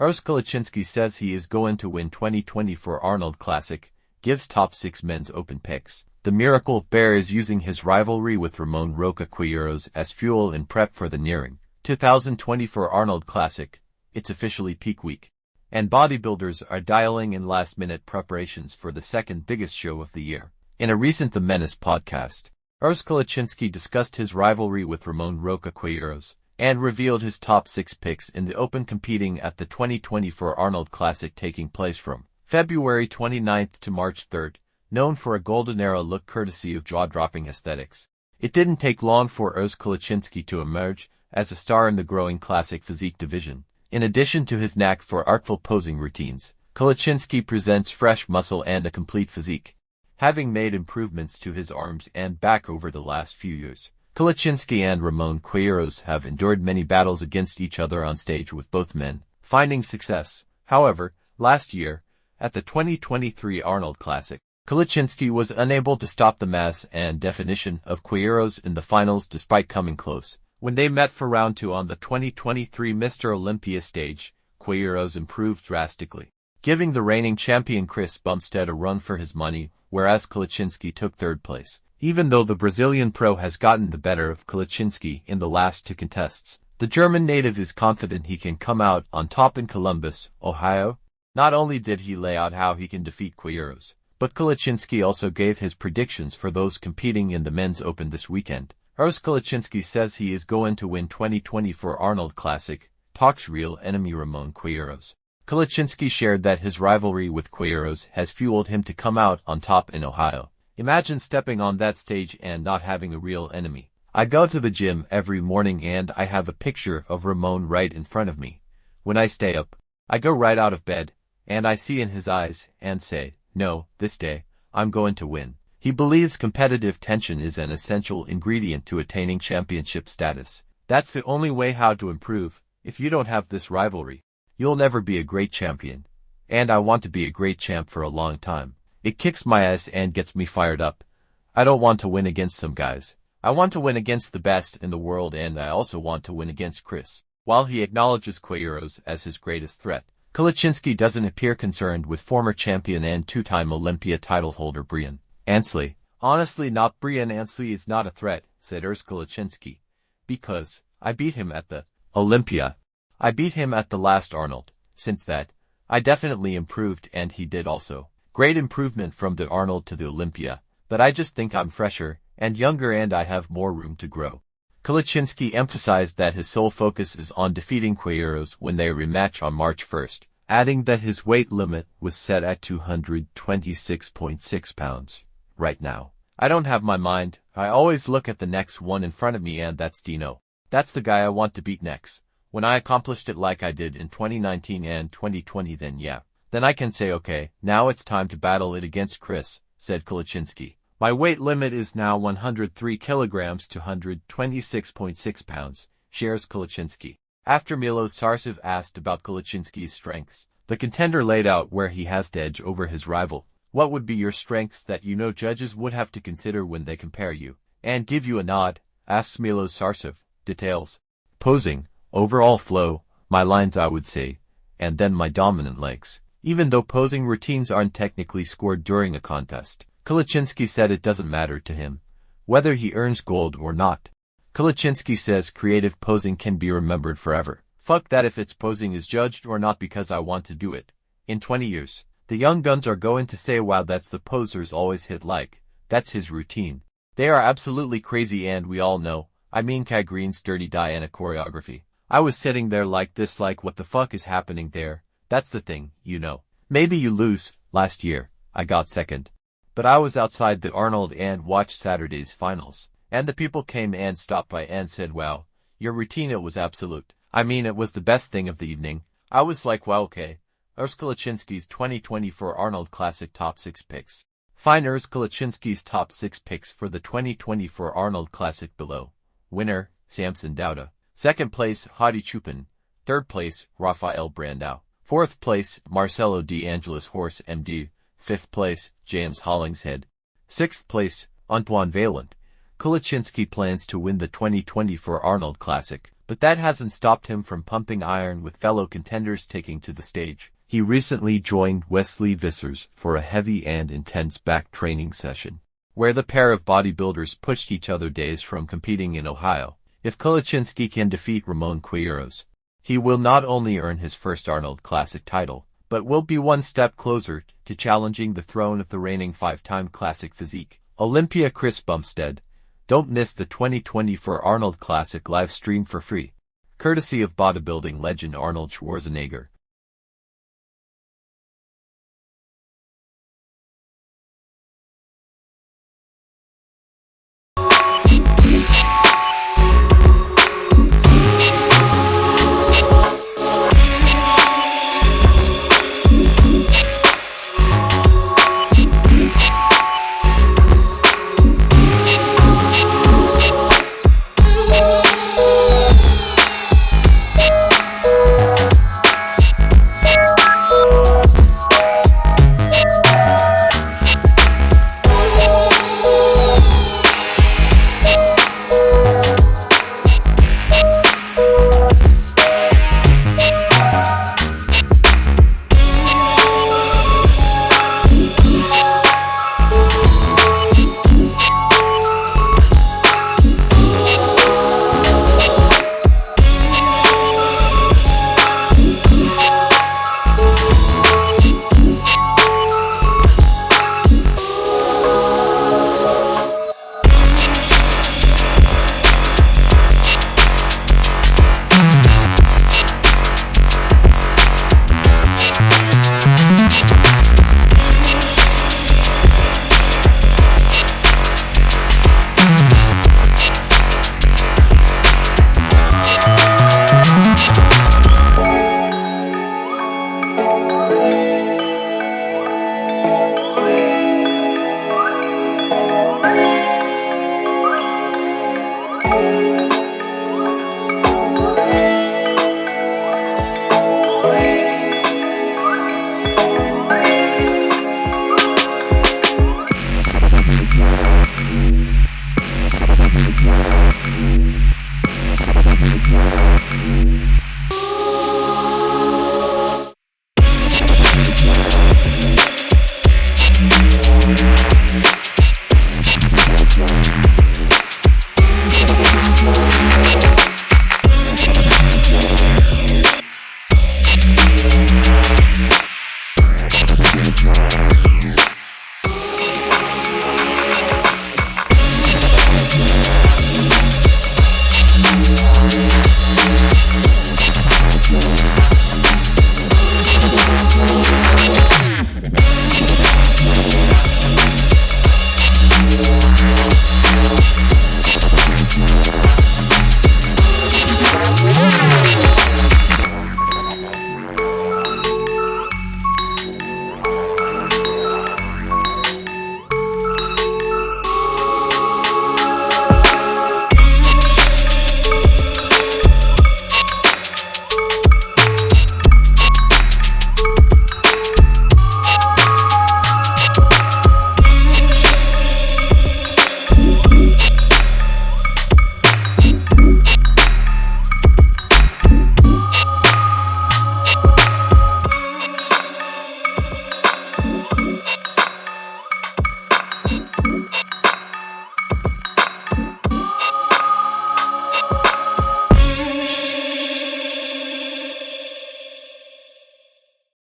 Kalecinski says he is going to win 2024 Arnold Classic, gives top 6 men's open picks. The Miracle Bear is using his rivalry with Ramon Roca Quiros as fuel in prep for the nearing 2024 Arnold Classic. It's officially peak week, and bodybuilders are dialing in last-minute preparations for the second biggest show of the year. In a recent The Menace podcast, Kalecinski discussed his rivalry with Ramon Roca Quiros and revealed his top 6 picks in the Open competing at the 2024 Arnold Classic taking place from February 29th to March 3rd, known for a golden era look courtesy of jaw-dropping aesthetics. It didn't take long for Kalecinski to emerge as a star in the growing classic physique division. In addition to his knack for artful posing routines, Kalecinski presents fresh muscle and a complete physique. Having made improvements to his arms and back over the last few years, Kalecinski and Ramon Quiros have endured many battles against each other on stage, with both men finding success. However, last year, at the 2023 Arnold Classic, Kalecinski was unable to stop the mass and definition of Quiros in the finals despite coming close. When they met for round 2 on the 2023 Mr. Olympia stage, Quiros improved drastically, giving the reigning champion Chris Bumstead a run for his money, whereas Kalecinski took 3rd place. Even though the Brazilian pro has gotten the better of Kalecinski in the last 2 contests, the German native is confident he can come out on top in Columbus, Ohio. Not only did he lay out how he can defeat Quiros, but Kalecinski also gave his predictions for those competing in the men's open this weekend. Kalecinski says he is going to win 2024 Arnold Classic, talks real enemy Ramon Quiros. Kalecinski shared that his rivalry with Quiros has fueled him to come out on top in Ohio. Imagine stepping on that stage and not having a real enemy. I go to the gym every morning and I have a picture of Ramon right in front of me. When I stay up, I go right out of bed, and I see in his eyes and say, no, this day, I'm going to win. He believes competitive tension is an essential ingredient to attaining championship status. That's the only way how to improve. If you don't have this rivalry, you'll never be a great champion. And I want to be a great champ for a long time. It kicks my ass and gets me fired up. I don't want to win against some guys. I want to win against the best in the world, and I also want to win against Chris. While he acknowledges Quiros as his greatest threat, Kalecinski doesn't appear concerned with former champion and 2-time Olympia title holder Brian Ansley. Honestly, not Brian Ansley is not a threat, said Kalecinski. Because I beat him at the Olympia. I beat him at the last Arnold. Since that, I definitely improved, and he did also. Great improvement from the Arnold to the Olympia, but I just think I'm fresher and younger and I have more room to grow. Kalecinski emphasized that his sole focus is on defeating Quiros when they rematch on March 1st, adding that his weight limit was set at 226.6 pounds. Right now, I don't have my mind. I always look at the next one in front of me, and that's Dino. That's the guy I want to beat next. When I accomplished it like I did in 2019 and 2020, then I can say, okay, now it's time to battle it against Chris, said Kalecinski. My weight limit is now 103 kilograms to 126.6 pounds, shares Kalecinski. After Milos Sarcev asked about Kalecinski's strengths, the contender laid out where he has the edge over his rival. What would be your strengths that you know judges would have to consider when they compare you and give you a nod? Asks Milos Sarcev. Details. Posing, overall flow, my lines I would say, and then my dominant legs. Even though posing routines aren't technically scored during a contest, Kalecinski said it doesn't matter to him whether he earns gold or not. Kalecinski says creative posing can be remembered forever. Fuck that if its posing is judged or not, because I want to do it. In 20 years, the young guns are going to say, wow, that's the posers always hit like. That's his routine. They are absolutely crazy, and we all know. I mean, Kai Green's Dirty Diana choreography. I was sitting there like this, like what the fuck is happening there? That's the thing, you know. Maybe you lose. Last year, I got second. But I was outside the Arnold and watched Saturday's finals. And the people came and stopped by and said, wow, your routine, it was absolute. I mean, it was the best thing of the evening. I was like, wow, okay. Kalecinski's 2024 Arnold Classic top 6 picks. Find Kalecinski's top 6 picks for the 2024 Arnold Classic below. Winner, Samson Dauda. 2nd place, Hadi Chupin. 3rd place, Rafael Brandao. 4th place, Marcelo De Angelis Horse MD. 5th place, James Hollingshead. 6th place, Antoine Vaillant. Kalecinski plans to win the 2024 Arnold Classic. But that hasn't stopped him from pumping iron, with fellow contenders taking to the stage. He recently joined Wesley Vissers for a heavy and intense back training session, where the pair of bodybuilders pushed each other days from competing in Ohio. If Kalecinski can defeat Ramon Quiros, he will not only earn his first Arnold Classic title, but will be one step closer to challenging the throne of the reigning five-time Classic physique, Olympia Chris Bumstead. Don't miss the 2024 Arnold Classic live stream for free, courtesy of bodybuilding legend Arnold Schwarzenegger.